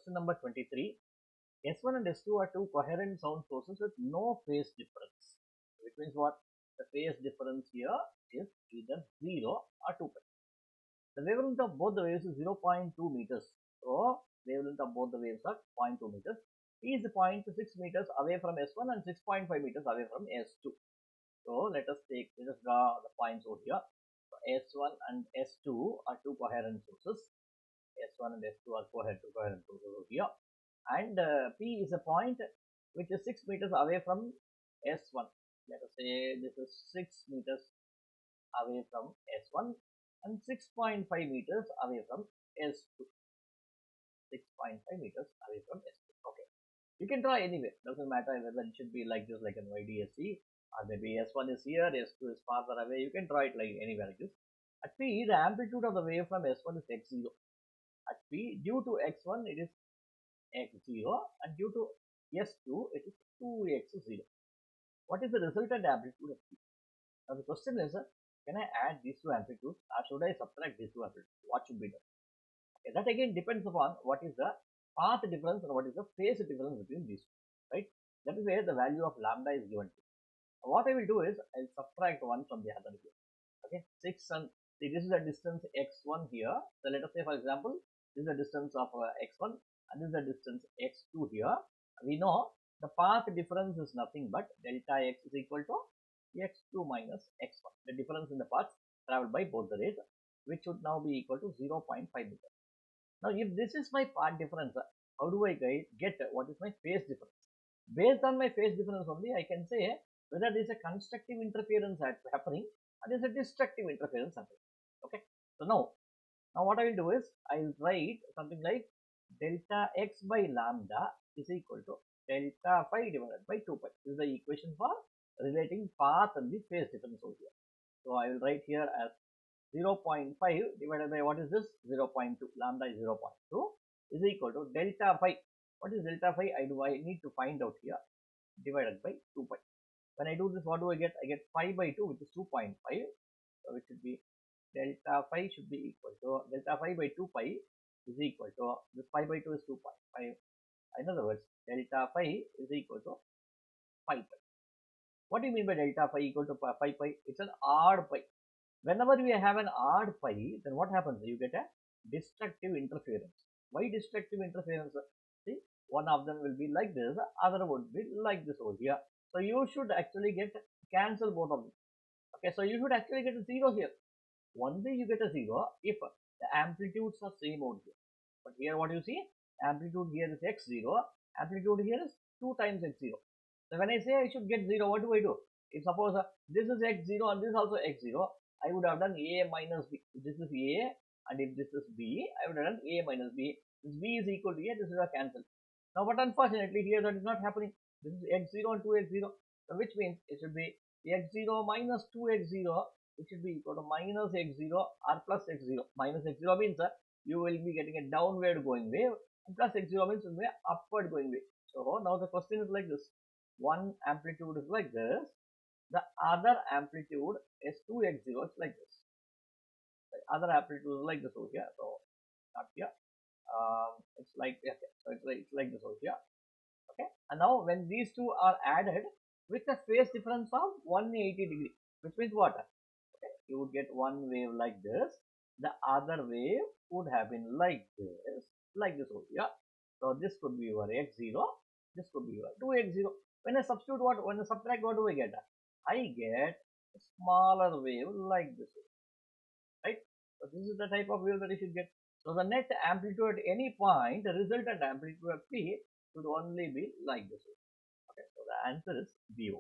question number 23. S1 and S2 are two coherent sound sources with no phase difference. Which means what? The phase difference here is either 0 or 2 pi. The wavelength of both the waves is 0.2 meters. So, wavelength of both the waves are 0.2 meters. P is 0.6 meters away from S1 and 6.5 meters away from S2. So, let us draw the points over here. So, S1 and S2 are two coherent sources. S1 and S2 are coherent sources over here. And P is a point which is 6 meters away from S1. Let us say this is 6 meters away from S1 and 6.5 meters away from S2. 6.5 meters away from S2. Okay. You can draw anywhere. Doesn't matter whether it should be like this, like an YDSC, or maybe S1 is here, S2 is farther away. You can draw it like anywhere like this. At P, the amplitude of the wave from S1 is x0. At P, due to x1, it is x0, and due to S2, it is 2x0. What is the resultant amplitude of P? Now the question is, can I add these two amplitudes or should I subtract these two amplitudes? What should be done? Okay, that again depends upon what is the path difference and what is the phase difference between these two, right? That is where the value of lambda is given to. What I will do is, I will subtract one from the other here. Okay, 6 and see, this is the distance x1 here. So let us say, for example, this is the distance of x1 and this is the distance x2 here. We know the path difference is nothing but delta x is equal to x2 minus x1. The difference in the paths traveled by both the rays, which should now be equal to 0.5 meters. Now, if this is my path difference, how do I get what is my phase difference? Based on my phase difference only, I can say whether there is a constructive interference happening or there is a destructive interference happening. Okay. So now what I will do is, I will write something like delta x by lambda is equal to delta phi divided by 2 pi. This is the equation for relating path and the phase difference over here. So I will write here as 0.5 divided by what is this? 0.2. Lambda is 0.2 is equal to delta phi. What is delta phi? I need to find out here. Divided by 2 pi. When I do this, what do I get? I get pi by 2, which is 2.5. So it should be delta phi should be equal to delta phi by 2 pi is equal to this pi by 2 is 2.5. In other words, delta phi is equal to 5 pi. What do you mean by delta phi equal to 5 pi? It's an odd pi. Whenever we have an odd pi, then what happens? You get a destructive interference. Why destructive interference? See, one of them will be like this, other would be like this over here. So you should actually cancel both of them. Okay, so you should actually get a 0 here. Only you get a 0 if the amplitudes are same over here. But here what you see? Amplitude here is x0, amplitude here is 2 times x0. So when I say I should get 0, what do I do? If suppose this is x0 and this is also x0, I would have done a minus b. If this is a and if this is b, I would have done a minus b. This b is equal to a, this is a cancel. Now, but unfortunately here that is not happening. This is x0 and 2x0. So which means it should be x0 minus 2x0, which should be equal to minus x0 or plus x0. Minus x0 means you will be getting a downward going wave, and plus x0 means it will be an upward going wave. So now the question is like this. One amplitude is like this. The other amplitude is 2x0 is like this. The other amplitude is like this over here. So not here. It's like okay. So it's like this over here. Okay. And now when these two are added with a phase difference of 180 degree, which means what? Okay, you would get one wave like this. The other wave would have been like this over here. So this could be your x0. This could be your 2x0. When I substitute when I subtract, what do I get? I get a smaller wave like this, right? So this is the type of wave that you should get. So the net amplitude at any point, the resultant amplitude of P should only be like this. Okay, so the answer is B.